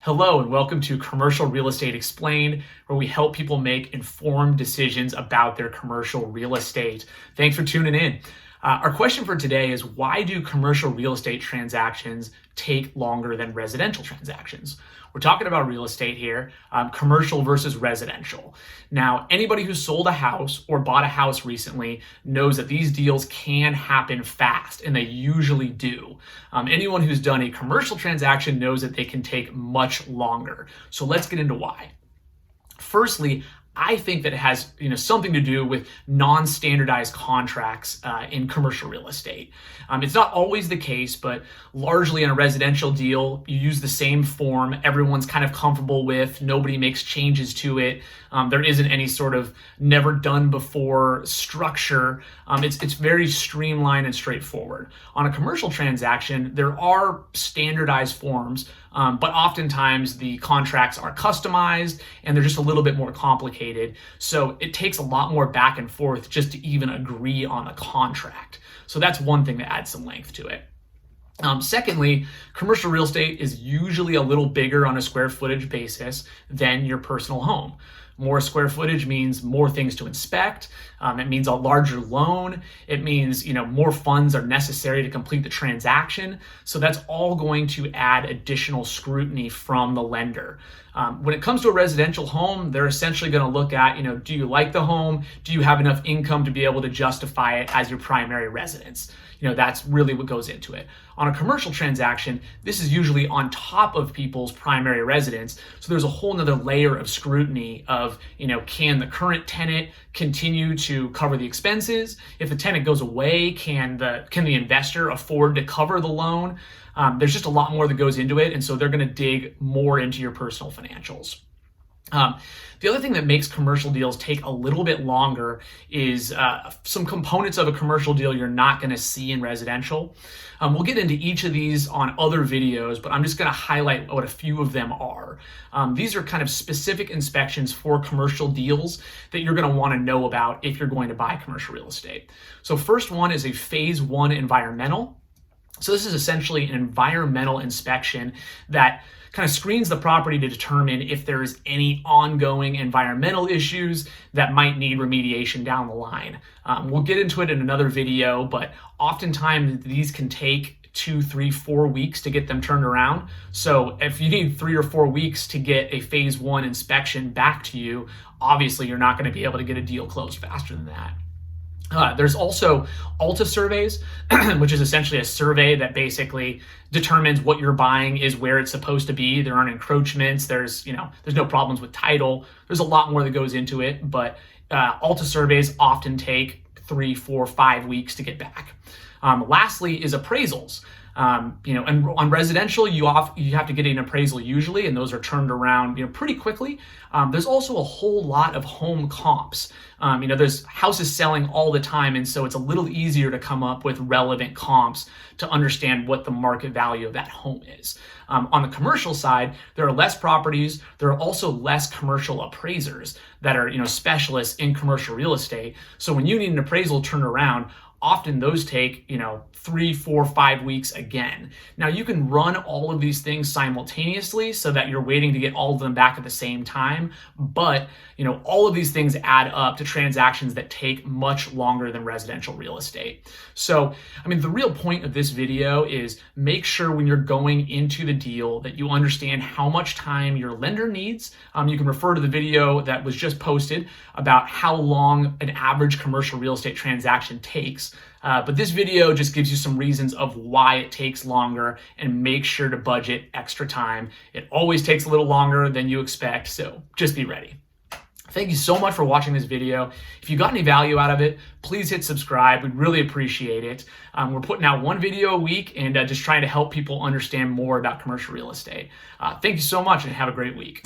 Hello and welcome to Commercial Real Estate Explained, where we help people make informed decisions about their commercial real estate. Thanks for tuning in. Our question for today is, why do commercial real estate transactions take longer than residential transactions? We're talking about real estate here, commercial versus residential. Now, anybody who sold a house or bought a house recently knows that these deals can happen fast, and they usually do. Anyone who's done a commercial transaction knows that they can take much longer. So let's get into why. Firstly, I think that it has something to do with non-standardized contracts in commercial real estate. It's not always the case, but largely in a residential deal, you use the same form everyone's kind of comfortable with. Nobody makes changes to it. There isn't any sort of never done before structure. It's very streamlined and straightforward. On a commercial transaction, there are standardized forms, but oftentimes the contracts are customized and they're just a little bit more complicated. So it takes a lot more back and forth just to even agree on a contract. So that's one thing that adds some length to it. Secondly, commercial real estate is usually a little bigger on a square footage basis than your personal home. More square footage means more things to inspect. It means a larger loan. It means, more funds are necessary to complete the transaction. So that's all going to add additional scrutiny from the lender. When it comes to a residential home, they're essentially going to look at, do you like the home? Do you have enough income to be able to justify it as your primary residence? That's really what goes into it. On a commercial transaction, this is usually on top of people's primary residence. So there's a whole nother layer of scrutiny of, can the current tenant continue to cover the expenses? If the tenant goes away, can the investor afford to cover the loan? There's just a lot more that goes into it. And so they're going to dig more into your personal financials. The other thing that makes commercial deals take a little bit longer is some components of a commercial deal you're not going to see in residential. We'll get into each of these on other videos, but I'm just going to highlight what a few of them are. These are kind of specific inspections for commercial deals that you're going to want to know about if you're going to buy commercial real estate. So first one is a phase one environmental. So this is essentially an environmental inspection that kind of screens the property to determine if there's any ongoing environmental issues that might need remediation down the line. We'll get into it in another video, but oftentimes these can take 2, 3, 4 weeks to get them turned around. So if you need 3 or 4 weeks to get a phase one inspection back to you, obviously you're not going to be able to get a deal closed faster than that. There's also ALTA surveys, which is essentially a survey that basically determines what you're buying is where it's supposed to be. There aren't encroachments. There's no problems with title. There's a lot more that goes into it, but ALTA surveys often take 3, 4, 5 weeks to get back. Lastly is appraisals. And on residential, you have to get an appraisal usually, and those are turned around, pretty quickly. There's also a whole lot of home comps. There's houses selling all the time, and so it's a little easier to come up with relevant comps to understand what the market value of that home is. On the commercial side, there are less properties. There are also less commercial appraisers that are, specialists in commercial real estate. So when you need an appraisal turned around, often those take, 3, 4, 5 weeks again. Now you can run all of these things simultaneously so that you're waiting to get all of them back at the same time. But, all of these things add up to transactions that take much longer than residential real estate. So, the real point of this video is make sure when you're going into the deal that you understand how much time your lender needs. You can refer to the video that was just posted about how long an average commercial real estate transaction takes. But this video just gives you some reasons of why it takes longer, and make sure to budget extra time. It always takes a little longer than you expect, so just be ready. Thank you so much for watching this video. If you got any value out of it, please hit subscribe. We'd really appreciate it. We're putting out one video a week and just trying to help people understand more about commercial real estate. Thank you so much and have a great week.